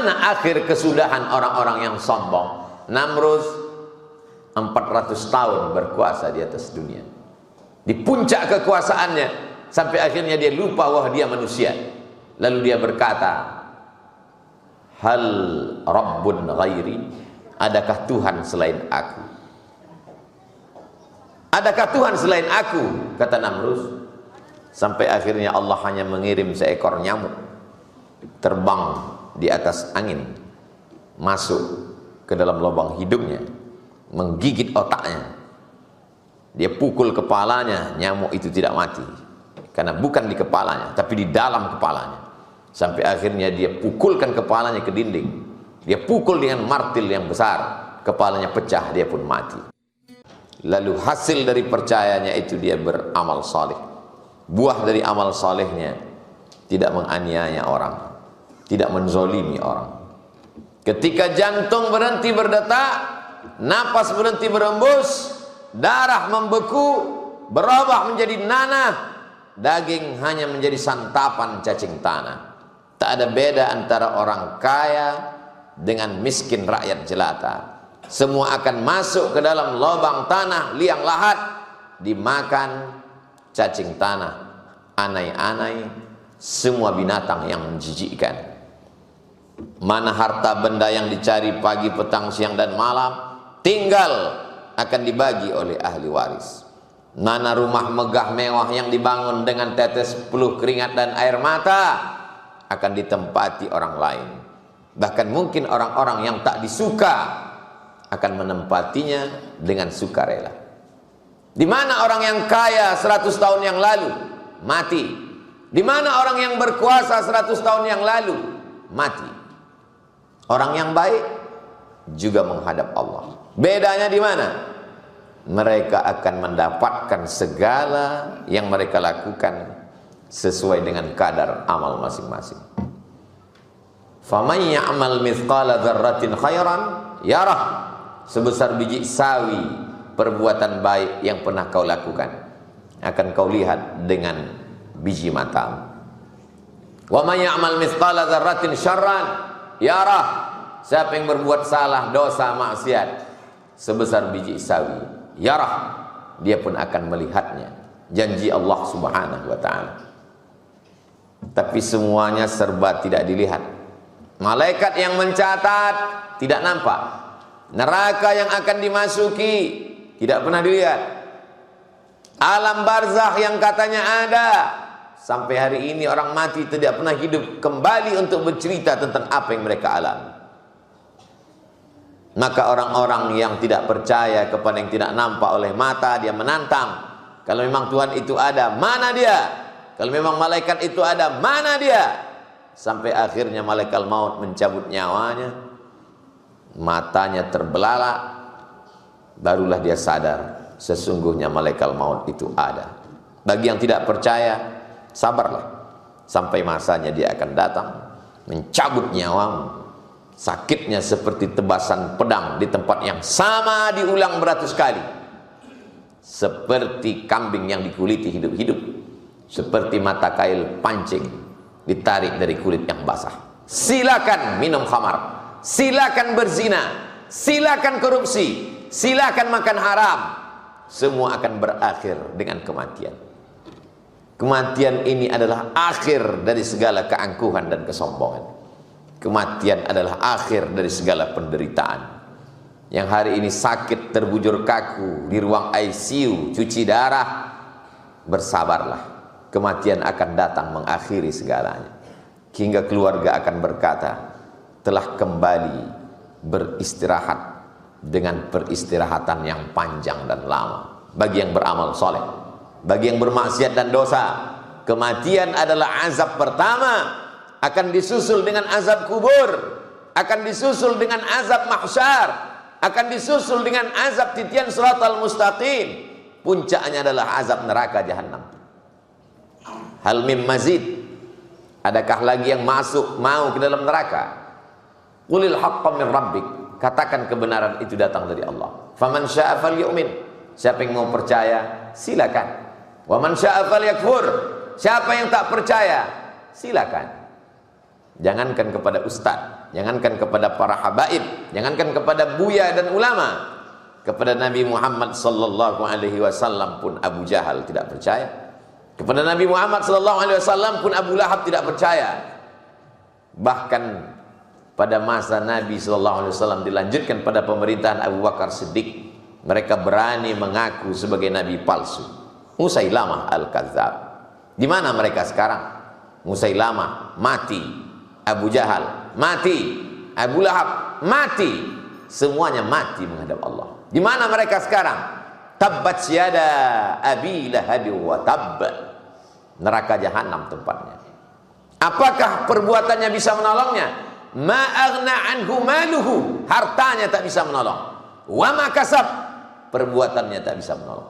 Mana akhir kesudahan orang-orang yang sombong? Namrud 400 tahun berkuasa di atas dunia. Di puncak kekuasaannya, sampai akhirnya dia lupa bahwa dia manusia. Lalu dia berkata, hal rabbun ghairi, adakah Tuhan selain aku? Adakah Tuhan selain aku? Kata Namrud. Sampai akhirnya Allah hanya mengirim seekor nyamuk terbang di atas angin, masuk ke dalam lubang hidungnya, menggigit otaknya. Dia pukul kepalanya, nyamuk itu tidak mati, karena bukan di kepalanya, tapi di dalam kepalanya. Sampai akhirnya dia pukulkan kepalanya ke dinding. Dia pukul dengan martil yang besar, kepalanya pecah, dia pun mati. Lalu hasil dari percayanya itu dia beramal saleh. Buah dari amal salehnya, tidak menganiaya orang, tidak menzolimi orang. Ketika jantung berhenti berdetak, napas berhenti berembus, darah membeku, berubah menjadi nanah, daging hanya menjadi santapan cacing tanah. Tak ada beda antara orang kaya dengan miskin rakyat jelata. Semua akan masuk ke dalam lubang tanah liang lahat, dimakan cacing tanah, anai-anai, semua binatang yang menjijikkan. Mana harta benda yang dicari pagi, petang, siang dan malam, tinggal akan dibagi oleh ahli waris. Mana rumah megah mewah yang dibangun dengan tetes peluh keringat dan air mata, akan ditempati orang lain. Bahkan mungkin orang-orang yang tak disuka akan menempatinya dengan sukarela. Di mana orang yang kaya 100 tahun yang lalu mati? Di mana orang yang berkuasa 100 tahun yang lalu mati? Orang yang baik juga menghadap Allah. Bedanya di mana? Mereka akan mendapatkan segala yang mereka lakukan sesuai dengan kadar amal masing-masing. Faman ya'mal mithqala dzarratin khairan yarah. Sebesar biji sawi perbuatan baik yang pernah kau lakukan, akan kau lihat dengan biji matamu. Wa man ya'mal mithqala dzarratin syarran yarah. Siapa yang berbuat salah, dosa, maksiat sebesar biji sawi, yarah, dia pun akan melihatnya. Janji Allah Subhanahu wa ta'ala. Tapi semuanya serba tidak dilihat. Malaikat yang mencatat tidak nampak. Neraka yang akan dimasuki tidak pernah dilihat. Alam barzakh yang katanya ada, sampai hari ini orang mati tidak pernah hidup kembali untuk bercerita tentang apa yang mereka alami. Maka orang-orang yang tidak percaya kepada yang tidak nampak oleh mata, dia menantang. Kalau memang Tuhan itu ada, mana dia? Kalau memang malaikat itu ada, mana dia? Sampai akhirnya malaikat maut mencabut nyawanya, matanya terbelalak, barulah dia sadar sesungguhnya malaikat maut itu ada. Bagi yang tidak percaya, sabarlah sampai masanya dia akan datang mencabut nyawamu. Sakitnya seperti tebasan pedang di tempat yang sama diulang beratus kali. Seperti kambing yang dikuliti hidup-hidup, seperti mata kail pancing ditarik dari kulit yang basah. Silakan minum khamar, silakan berzina, silakan korupsi, silakan makan haram. Semua akan berakhir dengan kematian. Kematian ini adalah akhir dari segala keangkuhan dan kesombongan. Kematian adalah akhir dari segala penderitaan. Yang hari ini sakit terbujur kaku di ruang ICU, cuci darah, bersabarlah. Kematian akan datang mengakhiri segalanya. Hingga keluarga akan berkata, telah kembali beristirahat dengan peristirahatan yang panjang dan lama. Bagi yang beramal soleh, bagi yang bermaksiat dan dosa, kematian adalah azab pertama. Akan disusul dengan azab kubur, akan disusul dengan azab mahsyar, akan disusul dengan azab titian siratal mustaqim. Puncaknya adalah azab neraka jahanam. Hal mim mazid, adakah lagi yang masuk mau ke dalam neraka? Qulil haqqa min rabbik, katakan kebenaran itu datang dari Allah. Faman syaa'a falyu'min, siapa yang mau percaya silakan. Wa man syaa'a falyakfur, siapa yang tak percaya silakan. Jangankan kepada ustaz, jangankan kepada para habaib, jangankan kepada buya dan ulama, kepada Nabi Muhammad sallallahu alaihi wasallam pun Abu Jahal tidak percaya. Kepada Nabi Muhammad sallallahu alaihi wasallam pun Abu Lahab tidak percaya. Bahkan pada masa Nabi sallallahu alaihi wasallam dilanjutkan pada pemerintahan Abu Bakar Siddiq, mereka berani mengaku sebagai nabi palsu. Musailamah al-Kadzdzab. Di mana mereka sekarang? Musailamah mati, Abu Jahal mati, Abu Lahab mati, semuanya mati menghadap Allah. Di mana mereka sekarang? Tabbat yada abi lahab wa tabb. Neraka jahanam tempatnya. Apakah perbuatannya bisa menolongnya? Ma aghna anhu maluhu, hartanya tak bisa menolong. Wa ma kasab, perbuatannya tak bisa menolong.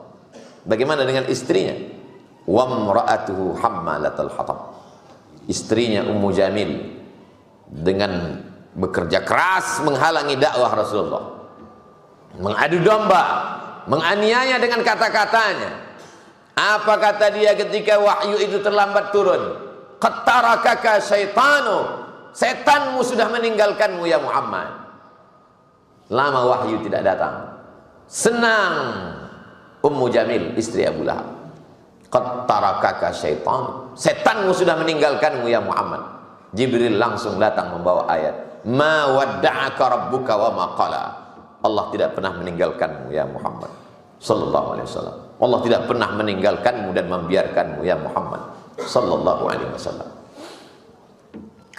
Bagaimana dengan istrinya? Wa imra'atuhu hammalatal hatab. Istrinya Ummu Jamil dengan bekerja keras menghalangi dakwah Rasulullah, mengadu domba, menganiaya dengan kata-katanya. Apa kata dia ketika wahyu itu terlambat turun? Qattarakaka syaitanu, setanmu sudah meninggalkanmu ya Muhammad. Lama wahyu tidak datang. Senang Ummu Jamil istri Abu Lahab. Qattarakaka syaitan, setanmu sudah meninggalkanmu ya Muhammad. Jibril langsung datang membawa ayat, ma wadda'aka rabbuka wa ma qala. Allah tidak pernah meninggalkanmu ya Muhammad sallallahu alaihi wasallam. Allah tidak pernah meninggalkanmu dan membiarkanmu ya Muhammad sallallahu alaihi wasallam.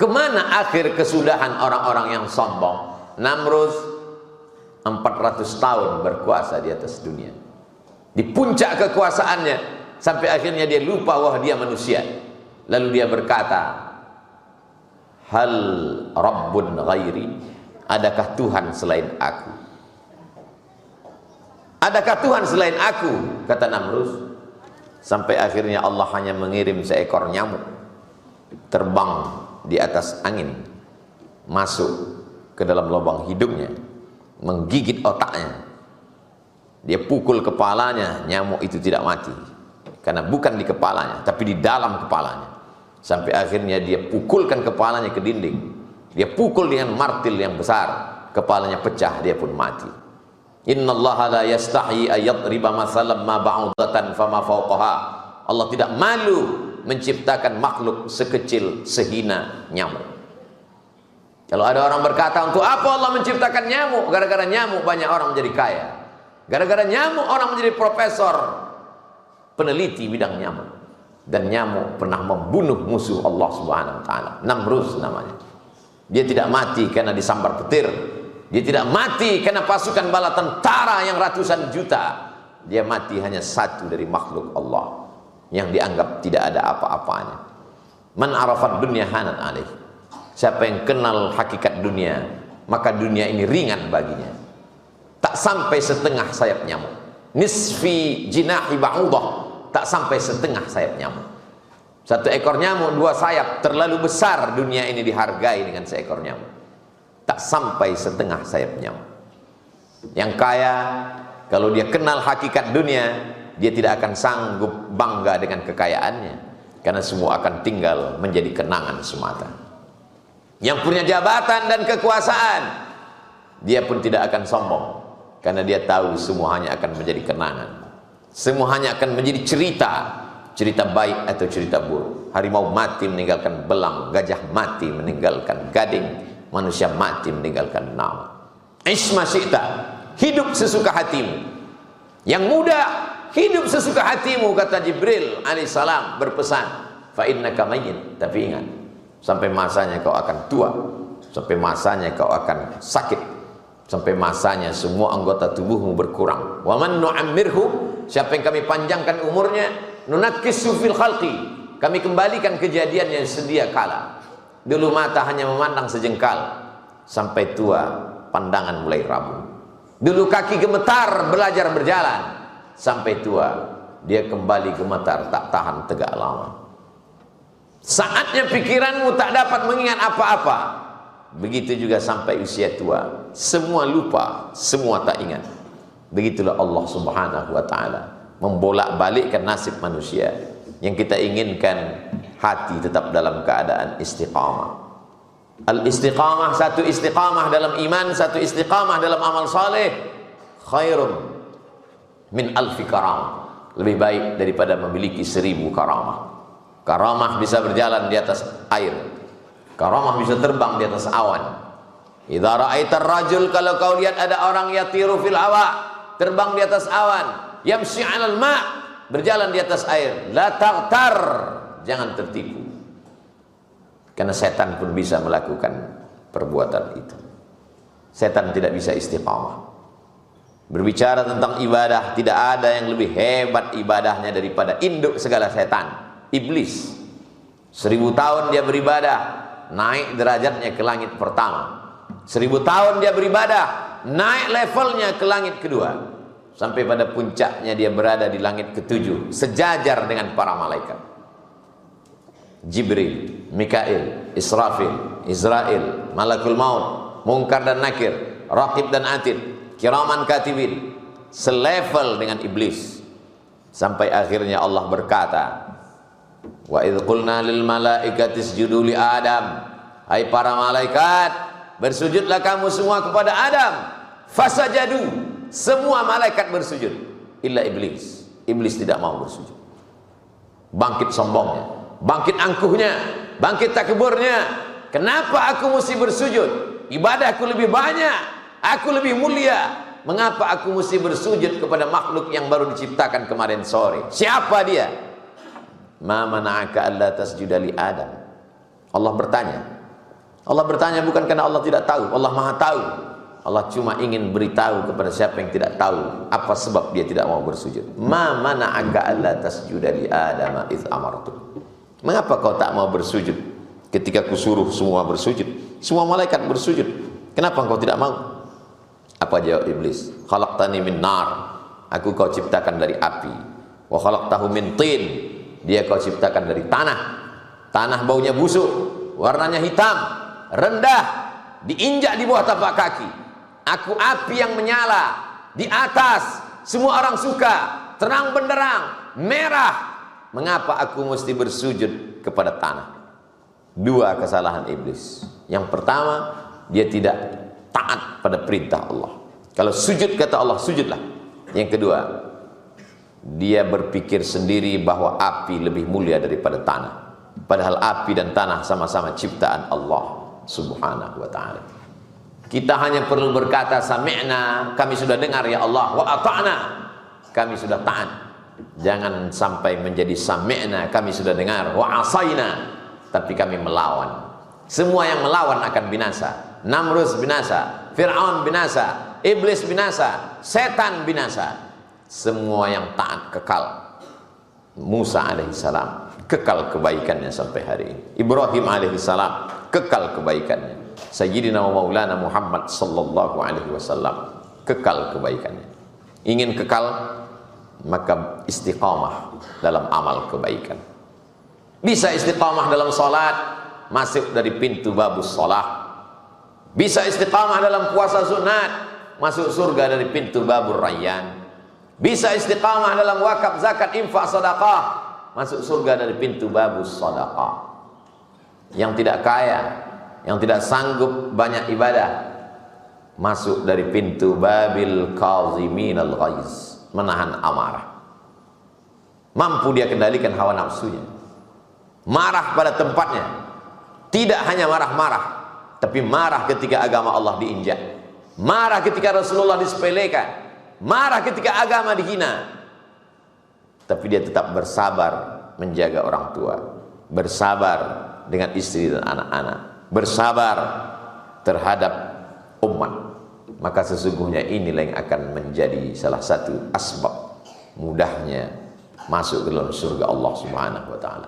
Kemana akhir kesudahan orang-orang yang sombong? Namrud 400 tahun berkuasa di atas dunia. Di puncak kekuasaannya sampai akhirnya dia lupa bahwa dia manusia. Lalu dia berkata, hal rabbun ghairi, adakah Tuhan selain aku? Adakah Tuhan selain aku? Kata Namrud. Sampai akhirnya Allah hanya mengirim seekor nyamuk terbang di atas angin, masuk ke dalam lubang hidungnya, menggigit otaknya. Dia pukul kepalanya, nyamuk itu tidak mati karena bukan di kepalanya tapi di dalam kepalanya. Sampai akhirnya dia pukulkan kepalanya ke dinding, dia pukul dengan martil yang besar, kepalanya pecah, dia pun mati. Innallaha la yastahi ayadriba mathalan ma ba'udatan fama fawqaha. Allah tidak malu menciptakan makhluk sekecil sehina nyamuk. Kalau ada orang berkata, untuk apa Allah menciptakan nyamuk? Gara-gara nyamuk banyak orang menjadi kaya. Gara-gara nyamuk orang menjadi profesor, peneliti bidang nyamuk. Dan nyamuk pernah membunuh musuh Allah Subhanahu wa taala, Namrud namanya. Dia tidak mati karena disambar petir. Dia tidak mati karena pasukan bala tentara yang ratusan juta. Dia mati hanya satu dari makhluk Allah yang dianggap tidak ada apa-apanya. Man arafat dunya hanan alaih. Siapa yang kenal hakikat dunia, maka dunia ini ringan baginya. Tak sampai setengah sayap nyamuk. Nisfi jinahi ba'udah, tak sampai setengah sayap nyamuk. Satu ekor nyamuk, 2 sayap, terlalu besar dunia ini dihargai dengan seekor nyamuk. Tak sampai setengah sayap nyamuk. Yang kaya, kalau dia kenal hakikat dunia, dia tidak akan sanggup bangga dengan kekayaannya, karena semua akan tinggal menjadi kenangan semata. Yang punya jabatan dan kekuasaan, dia pun tidak akan sombong, karena dia tahu semua hanya akan menjadi kenangan. Semua hanya akan menjadi cerita, cerita baik atau cerita buruk. Harimau mati meninggalkan belang, gajah mati meninggalkan gading, manusia mati meninggalkan nama. Isma syi'ta, hidup sesuka hatimu. Yang muda, hidup sesuka hatimu, kata Jibril alaihissalam berpesan. Fa innaka mayyit, tapi ingat, sampai masanya kau akan tua, sampai masanya kau akan sakit, sampai masanya semua anggota tubuhmu berkurang. Wa man nu'ammirhu, siapa yang kami panjangkan umurnya, nunakkisu fil khalqi, kami kembalikan kejadian yang sedia kala. Dulu mata hanya memandang sejengkal, sampai tua pandangan mulai rapuh. Dulu kaki gemetar belajar berjalan, sampai tua dia kembali gemetar tak tahan tegak lama. Saatnya pikiranmu tak dapat mengingat apa-apa. Begitu juga sampai usia tua, semua lupa, semua tak ingat. Begitulah Allah Subhanahu wa taala membolak-balikkan nasib manusia. Yang kita inginkan, hati tetap dalam keadaan istiqamah, Al-istiqamah, satu istiqamah dalam iman, satu istiqamah dalam amal saleh, khairun min alfi karamah, lebih baik daripada memiliki 1000 karamah. Karamah bisa berjalan di atas air, karamah bisa terbang di atas awan. Idza ra'aitar rajul, kalau kau lihat ada orang yatiru fil hawa, terbang di atas awan, yamshi 'alal ma', berjalan di atas air, la taghtar, jangan tertipu. Karena setan pun bisa melakukan perbuatan itu. Setan tidak bisa istiqamah. Berbicara tentang ibadah, tidak ada yang lebih hebat ibadahnya daripada induk segala setan, iblis. 1000 tahun dia beribadah, naik derajatnya ke langit pertama. 1000 tahun dia beribadah, naik levelnya ke langit kedua. Sampai pada puncaknya dia berada di langit ke-7, sejajar dengan para malaikat. Jibril, Mikail, Israfil, Israel, Malakul Maut, Munkar dan Nakir, Raqib dan Atid, Kiraman Katibin, selevel dengan iblis. Sampai akhirnya Allah berkata, wa idh qulna lil malaikati isjudu li Adam, hai para malaikat, bersujudlah kamu semua kepada Adam. Fasajadu, semua malaikat bersujud, illa iblis. Iblis tidak mau bersujud. Bangkit sombongnya, bangkit angkuhnya, bangkit takburnya. Kenapa aku mesti bersujud? Ibadahku lebih banyak, aku lebih mulia. Mengapa aku mesti bersujud kepada makhluk yang baru diciptakan kemarin sore? Siapa dia? Ma mana'aka alla tasjuda li Adam. Allah bertanya. Allah bertanya bukan karena Allah tidak tahu, Allah Maha tahu. Allah cuma ingin beritahu kepada siapa yang tidak tahu apa sebab dia tidak mau bersujud. Ma mana'aka alla tasjuda li Adam idz amartu. Mengapa kau tak mau bersujud ketika kusuruh semua bersujud? Semua malaikat bersujud. Kenapa engkau tidak mau? Apa jawab iblis? Khalaqtani min nar. Aku kau ciptakan dari api. Wa khalaqtahu min tin. Dia kau ciptakan dari tanah. Tanah baunya busuk, warnanya hitam, rendah, diinjak di bawah tapak kaki. Aku api yang menyala di atas, semua orang suka, terang benderang, merah. Mengapa aku mesti bersujud kepada tanah? Dua kesalahan iblis. Yang pertama, dia tidak taat pada perintah Allah. Kalau sujud kata Allah, sujudlah. Yang kedua, dia berpikir sendiri bahwa api lebih mulia daripada tanah. Padahal api dan tanah sama-sama ciptaan Allah Subhanahu wa ta'ala. Kita hanya perlu berkata sami'na, kami sudah dengar ya Allah, wa ata'na, kami sudah taat. Jangan sampai menjadi sami'na, kami sudah dengar, wa asayna, tapi kami melawan. Semua yang melawan akan binasa. Namrus binasa, Fir'aun binasa, iblis binasa, setan binasa. Semua yang taat kekal. Musa alaihissalam kekal kebaikannya sampai hari ini. Ibrahim alaihissalam kekal kebaikannya. Sayyidina wa maulana Muhammad sallallahu alaihi wasallam kekal kebaikannya. Ingin kekal, maka istiqamah dalam amal kebaikan. Bisa istiqamah dalam salat, masuk dari pintu babus salat. Bisa istiqamah dalam puasa sunat, masuk surga dari pintu babur rayyan. Bisa istiqamah dalam wakaf, zakat, infak, sedekah, masuk surga dari pintu babus sedekah. Yang tidak kaya, yang tidak sanggup banyak ibadah, masuk dari pintu babil kaziminal ghaiz, menahan amarah. Mampu dia kendalikan hawa nafsunya. Marah pada tempatnya. Tidak hanya marah-marah, tapi marah ketika agama Allah diinjak, marah ketika Rasulullah disepelekan, marah ketika agama dihina. Tapi dia tetap bersabar menjaga orang tua, bersabar dengan istri dan anak-anak, bersabar terhadap umat. Maka sesungguhnya inilah yang akan menjadi salah satu asbab mudahnya masuk ke dalam surga Allah Subhanahu wa ta'ala.